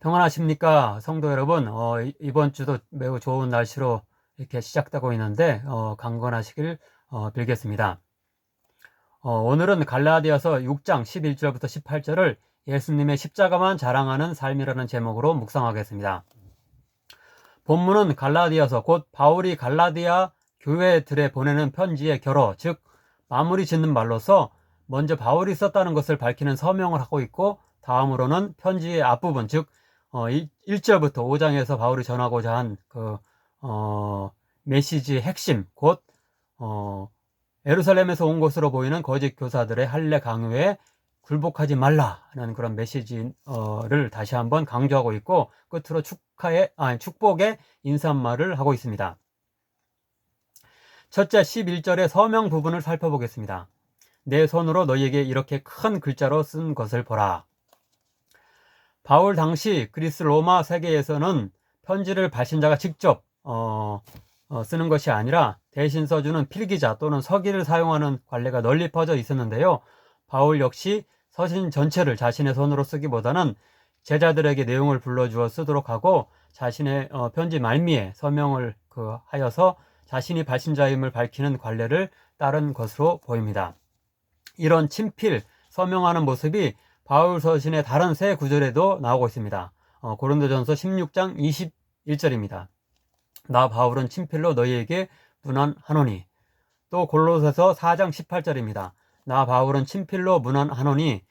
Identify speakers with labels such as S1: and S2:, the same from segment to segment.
S1: 평안하십니까, 성도 여러분? 이번 주도 매우 좋은 날씨로 이렇게 시작되고 있는데, 강건하시길 빌겠습니다. 오늘은 갈라디아서 6장 11절부터 18절을 예수님의 십자가만 자랑하는 삶이라는 제목으로 묵상하겠습니다. 본문은 갈라디아서, 곧 바울이 갈라디아 교회들에 보내는 편지의 결어, 즉 마무리 짓는 말로서 먼저 바울이 썼다는 것을 밝히는 서명을 하고 있고, 다음으로는 편지의 앞부분, 즉 1절부터 5장에서 바울이 전하고자 한 메시지의 핵심, 곧 예루살렘에서 온 것으로 보이는 거짓 교사들의 할례 강요에 굴복하지 말라는 그런 메시지를 다시 한번 강조하고 있고, 끝으로 축복의 인사말을 하고 있습니다. 첫째 11절의 서명 부분을 살펴보겠습니다. 내 손으로 너희에게 이렇게 큰 글자로 쓴 것을 보라. 바울 당시 그리스 로마 세계에서는 편지를 발신자가 직접 쓰는 것이 아니라 대신 써주는 필기자 또는 서기를 사용하는 관례가 널리 퍼져 있었는데요. 바울 역시 서신 전체를 자신의 손으로 쓰기보다는 제자들에게 내용을 불러주어 쓰도록 하고, 자신의 편지 말미에 서명을 하여서 자신이 발신자임을 밝히는 관례를 따른 것으로 보입니다. 이런 친필 서명하는 모습이 바울 서신의 다른 세 구절에도 나오고 있습니다. 고린도전서 16장 21절입니다. 나 바울은 친필로 너희에게 문안하노니. 또 골로새서 4장 18절입니다. 나 바울은 친필로 문안하노니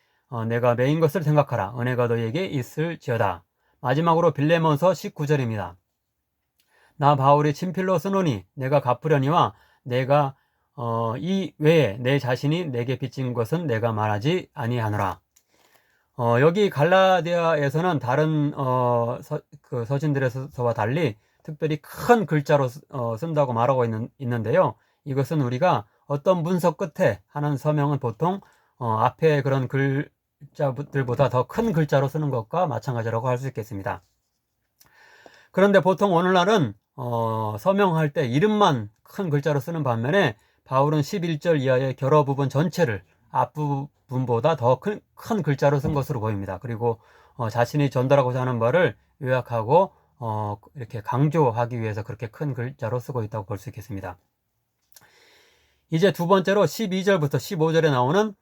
S1: 내가 매인 것을 생각하라. 은혜가 너희에게 있을지어다. 마지막으로 빌레몬서 19절입니다. 나 바울이 친필로 쓰노니 내가 갚으려니와 내가 이 외에 내 자신이 내게 빚진 것은 내가 말하지 아니하노라. 여기 갈라디아에서는 다른 서신들에서와 달리 특별히 큰 글자로 쓴다고 말하고 있는데요. 이것은 우리가 어떤 문서 끝에 하는 서명은 보통 앞에 그런 글자들보다 더 큰 글자로 쓰는 것과 마찬가지라고 할 수 있겠습니다. 그런데 보통 오늘날은 서명할 때 이름만 큰 글자로 쓰는 반면에 바울은 11절 이하의 결어 부분 전체를 앞부분보다 더 큰 글자로 쓴 것으로 보입니다. 그리고 자신이 전달하고자 하는 바를 요약하고 이렇게 강조하기 위해서 그렇게 큰 글자로 쓰고 있다고 볼 수 있겠습니다. 이제 두 번째로 12절부터 15절에 나오는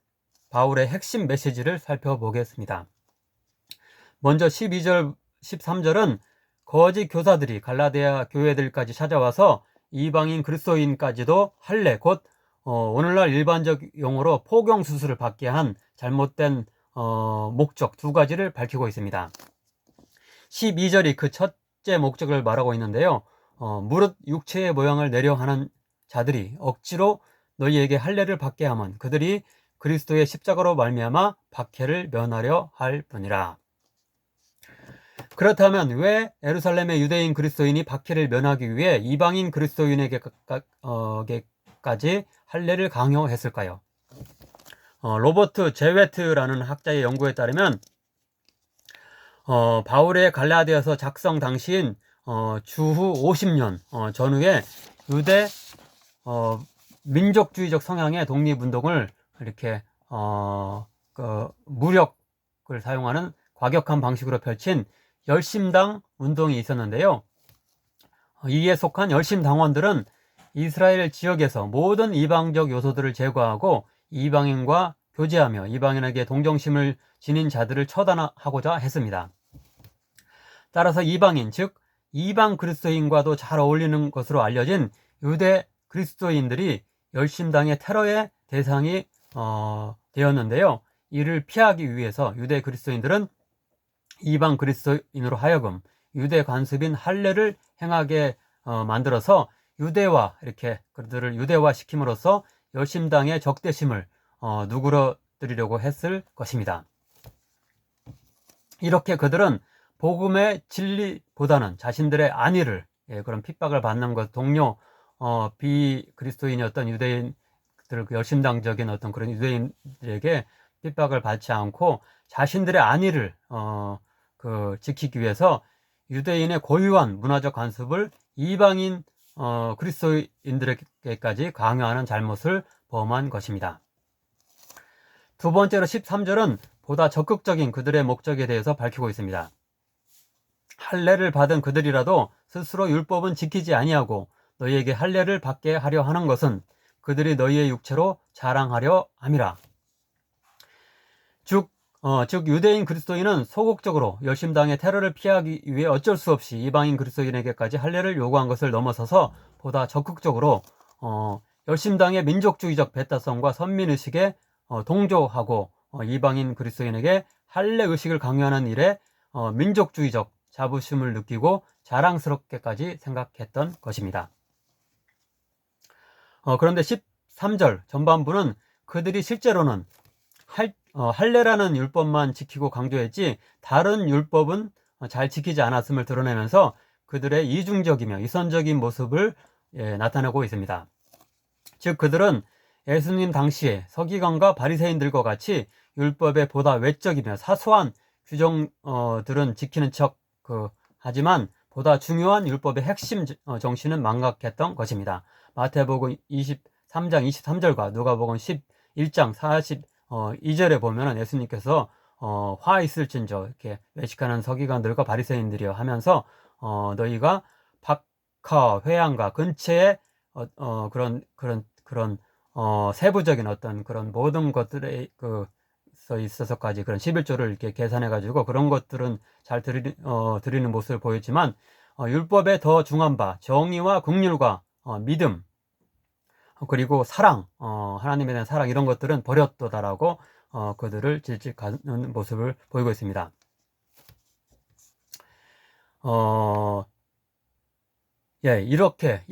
S1: 바울의 핵심 메시지를 살펴보겠습니다. 먼저 12절, 13절은 거짓 교사들이 갈라디아 교회들까지 찾아와서 이방인 그리스도인까지도 할례, 곧 오늘날 일반적 용어로 포경 수술을 받게 한 잘못된 목적 두 가지를 밝히고 있습니다. 12절이 그 첫째 목적을 말하고 있는데요. 무릇 육체의 모양을 내려 하는 자들이 억지로 너희에게 할례를 받게 하면 그들이 그리스도의 십자가로 말미암아 박해를 면하려 할 뿐이라. 그렇다면 왜 예루살렘의 유대인 그리스도인이 박해를 면하기 위해 이방인 그리스도인에게까지 할례를 강요했을까요? 로버트 제웨트라는 학자의 연구에 따르면 바울의 갈라디아서 작성 당시인 주후 50년 전후에 유대 민족주의적 성향의 독립운동을 이렇게 무력을 사용하는 과격한 방식으로 펼친 열심당 운동이 있었는데요. 이에 속한 열심당원들은 이스라엘 지역에서 모든 이방적 요소들을 제거하고 이방인과 교제하며 이방인에게 동정심을 지닌 자들을 처단하고자 했습니다. 따라서 이방인, 즉 이방 그리스도인과도 잘 어울리는 것으로 알려진 유대 그리스도인들이 열심당의 테러의 대상이 되었는데요. 이를 피하기 위해서 유대 그리스도인들은 이방 그리스도인으로 하여금 유대 관습인 할례를 행하게 만들어서 이렇게 그들을 유대화 시킴으로써 열심당의 적대심을 누그러뜨리려고 했을 것입니다. 이렇게 그들은 복음의 진리보다는 자신들의 안위를, 그런 핍박을 받는 것, 동료 비그리스도인이었던 유대인들, 열심당적인 어떤 그런 유대인들에게 핍박을 받지 않고 자신들의 안위를 지키기 위해서 유대인의 고유한 문화적 관습을 이방인 그리스도인들에게까지 강요하는 잘못을 범한 것입니다. 두 번째로 13절은 보다 적극적인 그들의 목적에 대해서 밝히고 있습니다. 할례를 받은 그들이라도 스스로 율법은 지키지 아니하고 너희에게 할례를 받게 하려 하는 것은 그들이 너희의 육체로 자랑하려 함이라. 즉 유대인 그리스도인은 소극적으로 열심당의 테러를 피하기 위해 어쩔 수 없이 이방인 그리스도인에게까지 할례를 요구한 것을 넘어서서 보다 적극적으로 열심당의 민족주의적 배타성과 선민의식에 동조하고 이방인 그리스도인에게 할례의식을 강요하는 일에 민족주의적 자부심을 느끼고 자랑스럽게까지 생각했던 것입니다. 그런데 13절 전반부는 그들이 실제로는 할례라는 율법만 지키고 강조했지 다른 율법은 잘 지키지 않았음을 드러내면서 그들의 이중적이며 이선적인 모습을 나타내고 있습니다. 즉 그들은 예수님 당시에 서기관과 바리새인들과 같이 율법의 보다 외적이며 사소한 규정들은 지키는 척 하지만 보다 중요한 율법의 핵심 정신은 망각했던 것입니다. 마태복음 23장 23절과 누가복음 11장 42절에 보면 예수님께서 화 있을진저 이렇게 외식하는 서기관들과 바리새인들이여 하면서 너희가 박하 회양과 근처에 그런 세부적인 어떤 그런 모든 것들에 있어서까지 그런 11조를 이렇게 계산해 가지고 그런 것들은 잘 드리는 모습을 보였지만 율법에 더 중한 바 정의와 긍휼과 믿음 그리고 사랑 하나님에 대한 사랑 이런 것들은 버렸도다라고 그들을 질책하는 모습을 보이고 있습니다. 이렇게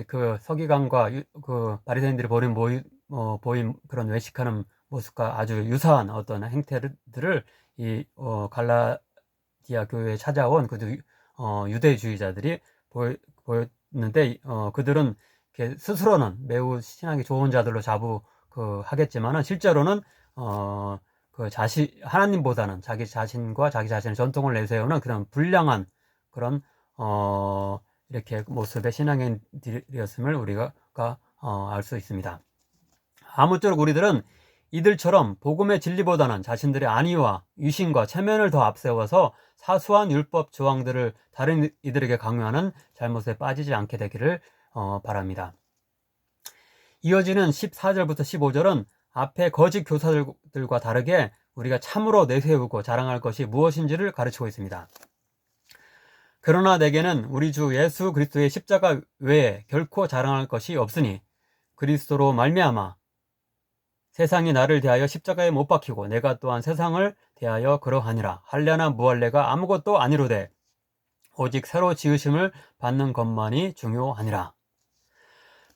S1: 그 서기관과 그 바리새인들이 보인 그런 외식하는 모습과 아주 유사한 어떤 행태들을 이 갈라디아 교회에 찾아온 그 유대주의자들이 보였는데 그들은 스스로는 매우 신앙이 좋은 자들로 하겠지만은 실제로는 하나님보다는 자기 자신과 자기 자신의 전통을 내세우는 그런 불량한 그런 이렇게 모습의 신앙인들이었음을 우리가 알 수 있습니다. 아무쪼록 우리들은 이들처럼 복음의 진리보다는 자신들의 안위와 유신과 체면을 더 앞세워서 사소한 율법 조항들을 다른 이들에게 강요하는 잘못에 빠지지 않게 되기를 바랍니다. 이어지는 14절부터 15절은 앞에 거짓 교사들과 다르게 우리가 참으로 내세우고 자랑할 것이 무엇인지를 가르치고 있습니다. 그러나 내게는 우리 주 예수 그리스도의 십자가 외에 결코 자랑할 것이 없으니 그리스도로 말미암아 세상이 나를 대하여 십자가에 못 박히고 내가 또한 세상을 대하여 그러하니라. 할례나 무할례가 아무것도 아니로되 오직 새로 지으심을 받는 것만이 중요하니라.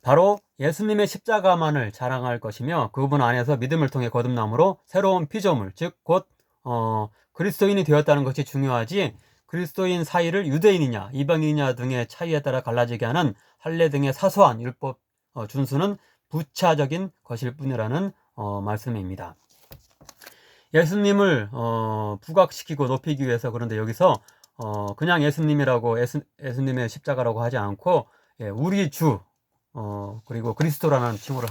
S1: 바로 예수님의 십자가만을 자랑할 것이며 그분 안에서 믿음을 통해 거듭남으로 새로운 피조물 즉 곧 그리스도인이 되었다는 것이 중요하지 그리스도인 사이를 유대인이냐 이방인이냐 등의 차이에 따라 갈라지게 하는 할례 등의 사소한 율법 준수는 부차적인 것일 뿐이라는 말씀입니다. 예수님을 부각시키고 높이기 위해서 그런데 여기서 그냥 예수님이라고 예수님의 십자가라고 하지 않고 우리 주 그리고 그리스도라는 칭호를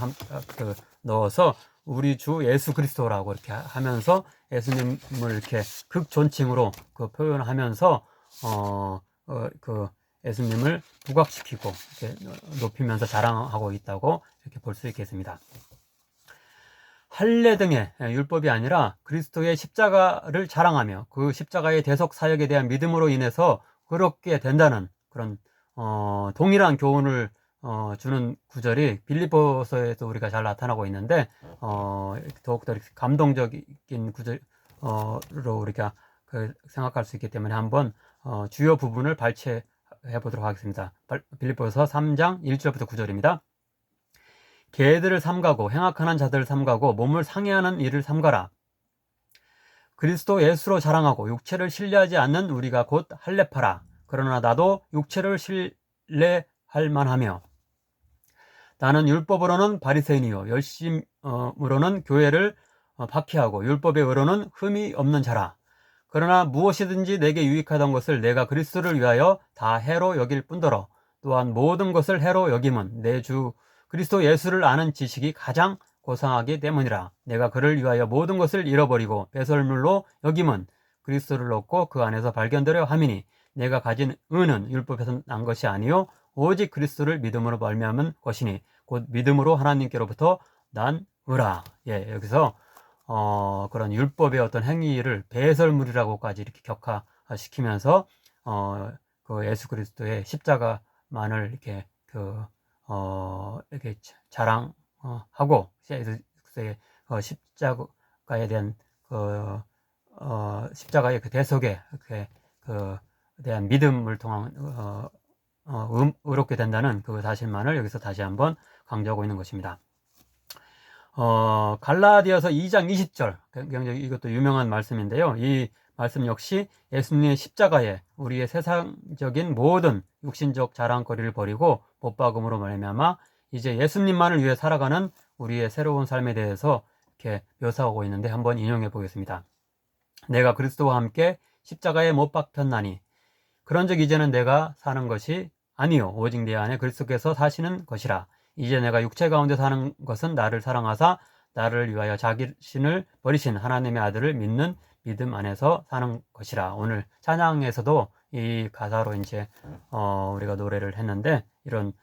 S1: 넣어서 우리 주 예수 그리스도라고 이렇게 하면서 예수님을 이렇게 극존칭으로 표현하면서 예수님을 부각시키고 이렇게 높이면서 자랑하고 있다고 이렇게 볼 수 있겠습니다. 할례 등의 율법이 아니라 그리스도의 십자가를 자랑하며 그 십자가의 대속 사역에 대한 믿음으로 인해서 그렇게 된다는 그런 동일한 교훈을 주는 구절이 빌립보서에도 우리가 잘 나타나고 있는데 더욱더 감동적인 구절로 우리가 생각할 수 있기 때문에 한번 주요 부분을 발췌해 보도록 하겠습니다. 빌립보서 3장 1절부터 9절입니다. 개들을 삼가고 행악하는 자들을 삼가고 몸을 상해하는 일을 삼가라. 그리스도 예수로 자랑하고 육체를 신뢰하지 않는 우리가 곧 할례파라. 그러나 나도 육체를 신뢰할 만하며 나는 율법으로는 바리새인이요 열심으로는 교회를 박해하고 율법의 의로는 흠이 없는 자라. 그러나 무엇이든지 내게 유익하던 것을 내가 그리스도를 위하여 다 해로 여길 뿐더러 또한 모든 것을 해로 여김은 내 주 그리스도 예수를 아는 지식이 가장 고상하기 때문이라. 내가 그를 위하여 모든 것을 잃어버리고 배설물로 여김은 그리스도를 얻고 그 안에서 발견되려 함이니 내가 가진 의는 율법에서 난 것이 아니요 오직 그리스도를 믿음으로 말미암은 것이니 곧 믿음으로 하나님께로부터 난 의라. 예, 여기서 그런 율법의 어떤 행위를 배설물이라고까지 이렇게 격화시키면서 그 예수 그리스도의 십자가만을 이렇게 이렇게 자랑하고 예수의 십자가에 대한 십자가의 그 대속에 대한 믿음을 통한 의롭게 된다는 그 사실만을 여기서 다시 한번 강조하고 있는 것입니다. 갈라디아서 2장 20절 굉장히 이것도 유명한 말씀인데요. 이 말씀 역시 예수님의 십자가에 우리의 세상적인 모든 육신적 자랑거리를 버리고 못박음으로 말미암아 이제 예수님만을 위해 살아가는 우리의 새로운 삶에 대해서 이렇게 묘사하고 있는데 한번 인용해 보겠습니다. 내가 그리스도와 함께 십자가에 못 박혔나니 그런즉 이제는 내가 사는 것이 아니요 오직 내 안에 그리스도께서 사시는 것이라. 이제 내가 육체 가운데 사는 것은 나를 사랑하사 나를 위하여 자신을 버리신 하나님의 아들을 믿는 믿음 안에서 사는 것이라. 오늘 찬양에서도 이 가사로 이제 우리가 노래를 했는데 이런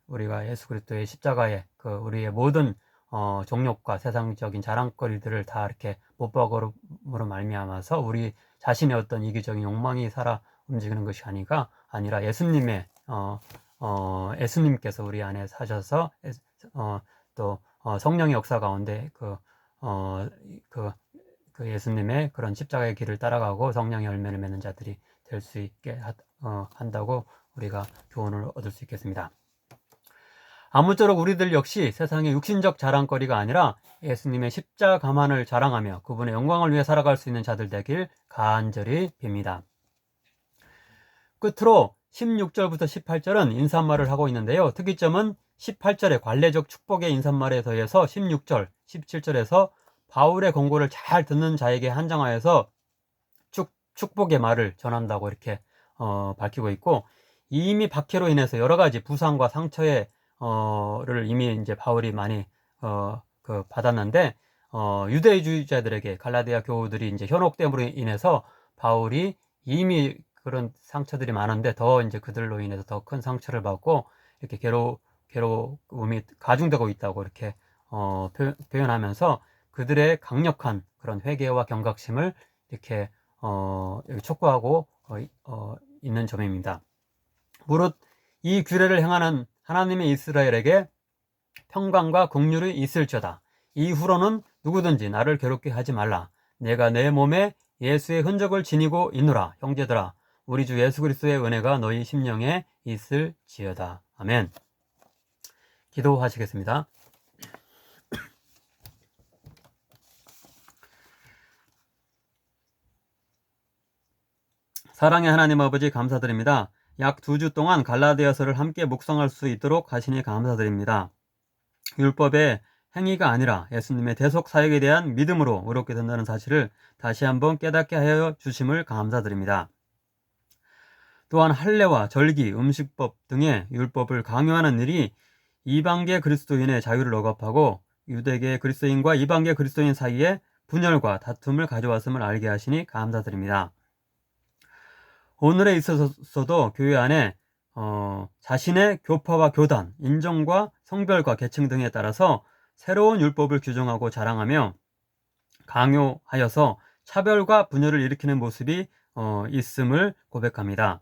S1: 우리가 예수 그리스도의 십자가에 그 우리의 모든 종욕과 세상적인 자랑거리들을 다 이렇게 못박음으로 말미암아서 우리 자신의 어떤 이기적인 욕망이 살아 움직이는 것이 아니라 예수님의 예수님께서 우리 안에 사셔서 또 성령의 역사 가운데 그 예수님의 그런 십자가의 길을 따라가고 성령의 열매를 맺는 자들이 될 수 있게 한다고 우리가 교훈을 얻을 수 있겠습니다. 아무쪼록 우리들 역시 세상의 육신적 자랑거리가 아니라 예수님의 십자가만을 자랑하며 그분의 영광을 위해 살아갈 수 있는 자들 되길 간절히 빕니다. 끝으로 16절부터 18절은 인사말을 하고 있는데요. 특이점은 18절의 관례적 축복의 인사말에 더해서 16절, 17절에서 바울의 권고를 잘 듣는 자에게 한정하여서 축복의 말을 전한다고 이렇게 밝히고 있고, 이미 박해로 인해서 여러 가지 부상과 상처를 이미 이제 바울이 많이 받았는데, 유대주의자들에게 갈라디아 교우들이 이제 현혹됨으로 인해서 바울이 이미 그런 상처들이 많은데 더 이제 그들로 인해서 더 큰 상처를 받고 이렇게 괴로움이 가중되고 있다고 이렇게 표현하면서 그들의 강력한 그런 회개와 경각심을 이렇게 촉구하고 있는 점입니다. 무릇 이 규례를 행하는 하나님의 이스라엘에게 평강과 긍휼이 있을지어다. 이후로는 누구든지 나를 괴롭게 하지 말라. 내가 내 몸에 예수의 흔적을 지니고 있노라. 형제들아, 우리 주 예수 그리스도의 은혜가 너희 심령에 있을지어다. 아멘. 기도하시겠습니다. 사랑의 하나님 아버지, 감사드립니다. 약 2주 동안 갈라디아서를 함께 묵상할 수 있도록 하시니 감사드립니다. 율법의 행위가 아니라 예수님의 대속 사역에 대한 믿음으로 의롭게 된다는 사실을 다시 한번 깨닫게 하여 주심을 감사드립니다. 또한 할례와 절기, 음식법 등의 율법을 강요하는 일이 이방계 그리스도인의 자유를 억압하고 유대계 그리스도인과 이방계 그리스도인 사이에 분열과 다툼을 가져왔음을 알게 하시니 감사드립니다. 오늘에 있어서도 교회 안에 자신의 교파와 교단, 인종과 성별과 계층 등에 따라서 새로운 율법을 규정하고 자랑하며 강요하여서 차별과 분열을 일으키는 모습이 있음을 고백합니다.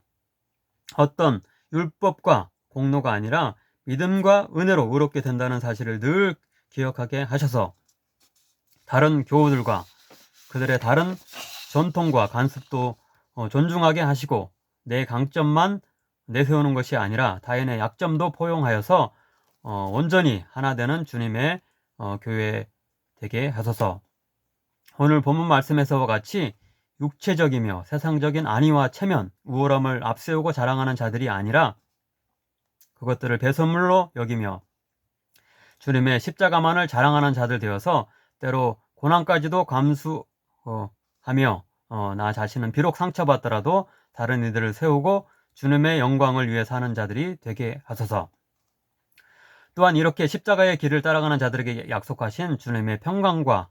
S1: 어떤 율법과 공로가 아니라 믿음과 은혜로 의롭게 된다는 사실을 늘 기억하게 하셔서 다른 교우들과 그들의 다른 전통과 관습도 존중하게 하시고 내 강점만 내세우는 것이 아니라 타인의 약점도 포용하여서 온전히 하나 되는 주님의 교회 되게 하소서. 오늘 본문 말씀에서와 같이 육체적이며 세상적인 안위와 체면, 우월함을 앞세우고 자랑하는 자들이 아니라 그것들을 배설물로 여기며 주님의 십자가만을 자랑하는 자들 되어서 때로 고난까지도 감수하며 나 자신은 비록 상처받더라도 다른 이들을 세우고 주님의 영광을 위해 사는 자들이 되게 하소서. 또한 이렇게 십자가의 길을 따라가는 자들에게 약속하신 주님의 평강과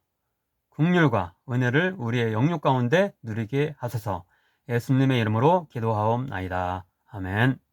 S1: 긍휼과 은혜를 우리의 영육 가운데 누리게 하소서. 예수님의 이름으로 기도하옵나이다. 아멘.